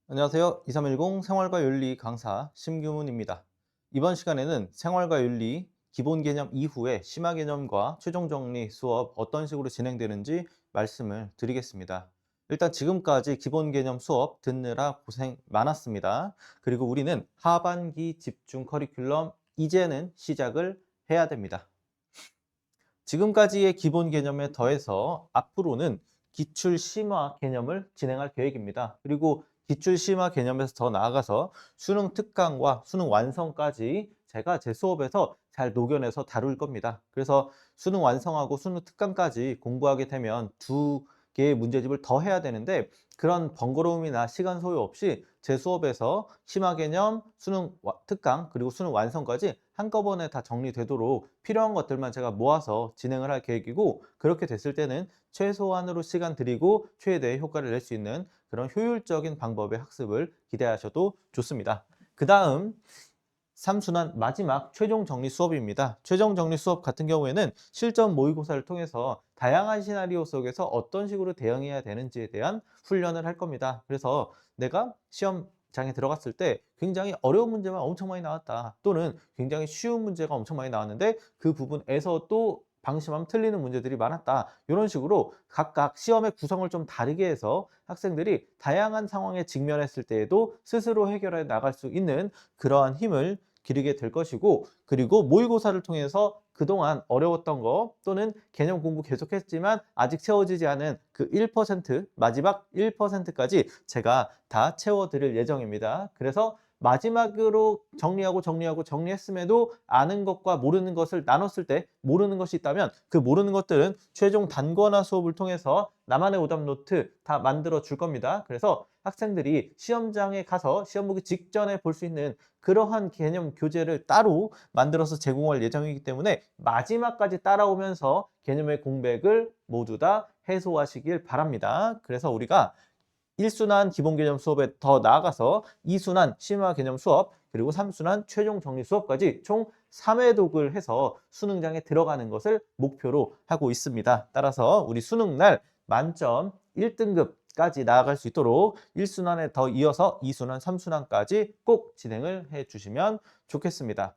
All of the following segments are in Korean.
안녕하세요. 2310 생활과 윤리 강사 심규문입니다. 이번 시간에는 생활과 윤리 기본 개념 이후에 심화 개념과 최종 정리 수업 어떤 식으로 진행되는지 말씀을 드리겠습니다. 일단 지금까지 기본 개념 수업 듣느라 고생 많았습니다. 그리고 우리는 하반기 집중 커리큘럼 이제는 시작을 해야 됩니다. 지금까지의 기본 개념에 더해서 앞으로는 기출 심화 개념을 진행할 계획입니다. 그리고 기출 심화 개념에서 더 나아가서 수능 특강과 수능 완성까지 제가 제 수업에서 잘 녹여내서 다룰 겁니다. 그래서 수능 완성하고 수능 특강까지 공부하게 되면 두 개의 문제집을 더 해야 되는데 그런 번거로움이나 시간 소요 없이 제 수업에서 심화 개념, 수능 특강, 그리고 수능 완성까지 한꺼번에 다 정리되도록 필요한 것들만 제가 모아서 진행을 할 계획이고, 그렇게 됐을 때는 최소한으로 시간 들이고 최대의 효과를 낼 수 있는 그런 효율적인 방법의 학습을 기대하셔도 좋습니다. 그 다음 3순환 마지막 최종 정리 수업입니다. 최종 정리 수업 같은 경우에는 실전 모의고사를 통해서 다양한 시나리오 속에서 어떤 식으로 대응해야 되는지에 대한 훈련을 할 겁니다. 그래서 내가 시험장에 들어갔을 때 굉장히 어려운 문제만 엄청 많이 나왔다, 또는 굉장히 쉬운 문제가 엄청 많이 나왔는데 그 부분에서 또 방심하면 틀리는 문제들이 많았다, 이런 식으로 각각 시험의 구성을 좀 다르게 해서 학생들이 다양한 상황에 직면했을 때에도 스스로 해결해 나갈 수 있는 그러한 힘을 기르게 될 것이고, 그리고 모의고사를 통해서 그동안 어려웠던 거 또는 개념 공부 계속했지만 아직 채워지지 않은 그 1%, 마지막 1%까지 제가 다 채워드릴 예정입니다. 그래서 마지막으로 정리했음에도 아는 것과 모르는 것을 나눴을 때 모르는 것이 있다면 그 모르는 것들은 최종 단권화 수업을 통해서 나만의 오답 노트 다 만들어 줄 겁니다. 그래서 학생들이 시험장에 가서 시험 보기 직전에 볼 수 있는 그러한 개념 교재를 따로 만들어서 제공할 예정이기 때문에 마지막까지 따라오면서 개념의 공백을 모두 다 해소하시길 바랍니다. 그래서 우리가 1순환 기본 개념 수업에 더 나아가서 2순환 심화 개념 수업, 그리고 3순환 최종 정리 수업까지 총 3회독을 해서 수능장에 들어가는 것을 목표로 하고 있습니다. 따라서 우리 수능날 만점 1등급까지 나아갈 수 있도록 1순환에 더 이어서 2순환, 3순환까지 꼭 진행을 해 주시면 좋겠습니다.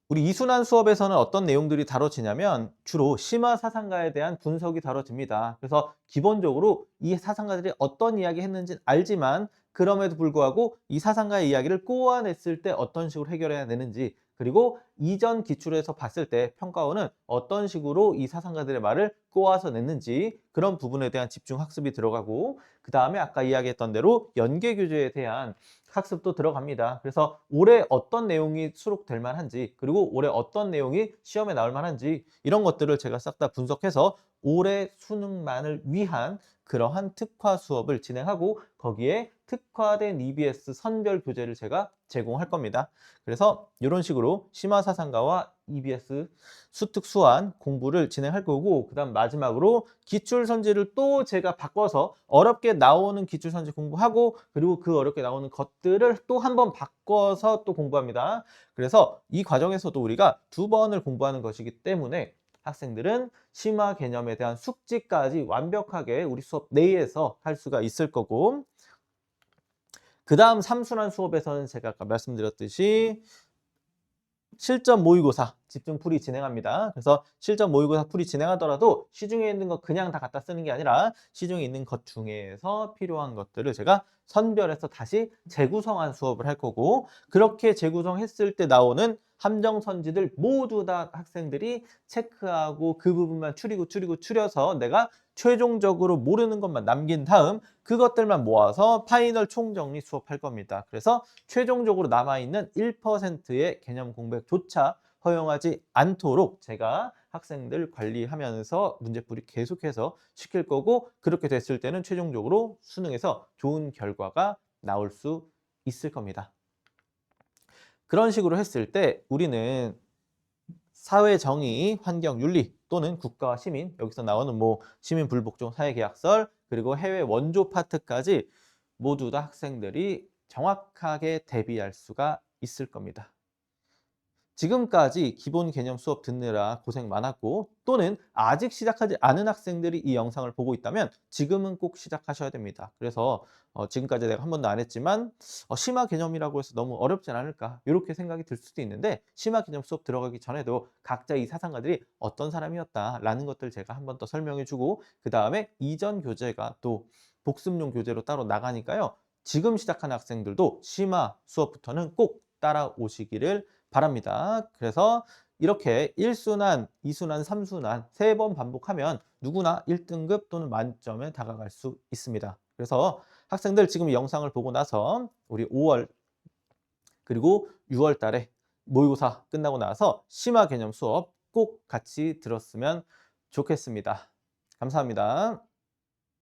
우리 이순환 수업에서는 어떤 내용들이 다뤄지냐면 주로 심화 사상가에 대한 분석이 다뤄집니다. 그래서 기본적으로 이 사상가들이 어떤 이야기 했는지는 알지만 그럼에도 불구하고 이 사상가의 이야기를 꼬아냈을 때 어떤 식으로 해결해야 되는지, 그리고 이전 기출에서 봤을 때 평가원은 어떤 식으로 이 사상가들의 말을 꼬아서 냈는지, 그런 부분에 대한 집중 학습이 들어가고, 그 다음에 아까 이야기했던 대로 연계 교재에 대한 학습도 들어갑니다. 그래서 올해 어떤 내용이 수록될 만한지, 그리고 올해 어떤 내용이 시험에 나올 만한지, 이런 것들을 제가 싹 다 분석해서 올해 수능만을 위한 그러한 특화 수업을 진행하고, 거기에 특화된 EBS 선별 교재를 제가 제공할 겁니다. 그래서 이런 식으로 심화사상가와 EBS 수특수한 공부를 진행할 거고, 그 다음 마지막으로 기출선지를 또 제가 바꿔서 어렵게 나오는 기출선지 공부하고, 그리고 그 어렵게 나오는 것들을 또 한 번 바꿔서 또 공부합니다. 그래서 이 과정에서도 우리가 두 번을 공부하는 것이기 때문에 학생들은 심화 개념에 대한 숙지까지 완벽하게 우리 수업 내에서 할 수가 있을 거고, 그 다음 3순환 수업에서는 제가 아까 말씀드렸듯이 실전 모의고사 집중 풀이 진행합니다. 그래서 실전 모의고사 풀이 진행하더라도 시중에 있는 거 그냥 다 갖다 쓰는 게 아니라 시중에 있는 것 중에서 필요한 것들을 제가 선별해서 다시 재구성한 수업을 할 거고, 그렇게 재구성했을 때 나오는 함정선지들 모두 다 학생들이 체크하고 그 부분만 추려서 내가 최종적으로 모르는 것만 남긴 다음 그것들만 모아서 파이널 총정리 수업할 겁니다. 그래서 최종적으로 남아있는 1%의 개념 공백조차 허용하지 않도록 제가 학생들 관리하면서 문제풀이 계속해서 시킬 거고, 그렇게 됐을 때는 최종적으로 수능에서 좋은 결과가 나올 수 있을 겁니다. 그런 식으로 했을 때 우리는 사회 정의, 환경 윤리 또는 국가와 시민, 여기서 나오는 뭐 시민 불복종 사회계약설, 그리고 해외 원조 파트까지 모두 다 학생들이 정확하게 대비할 수가 있을 겁니다. 지금까지 기본 개념 수업 듣느라 고생 많았고 또는 아직 시작하지 않은 학생들이 이 영상을 보고 있다면 지금은 꼭 시작하셔야 됩니다. 그래서 지금까지 내가 한 번도 안 했지만 심화 개념이라고 해서 너무 어렵진 않을까 이렇게 생각이 들 수도 있는데 심화 개념 수업 들어가기 전에도 각자 이 사상가들이 어떤 사람이었다라는 것들 제가 한 번 더 설명해 주고 그다음에 이전 교재가 또 복습용 교재로 따로 나가니까요. 지금 시작하는 학생들도 심화 수업부터는 꼭 따라오시기를 바랍니다. 그래서 이렇게 1순환, 2순환, 3순환 3번 반복하면 누구나 1등급 또는 만점에 다가갈 수 있습니다. 그래서 학생들 지금 이 영상을 보고 나서 우리 5월 그리고 6월 달에 모의고사 끝나고 나서 심화 개념 수업 꼭 같이 들었으면 좋겠습니다. 감사합니다.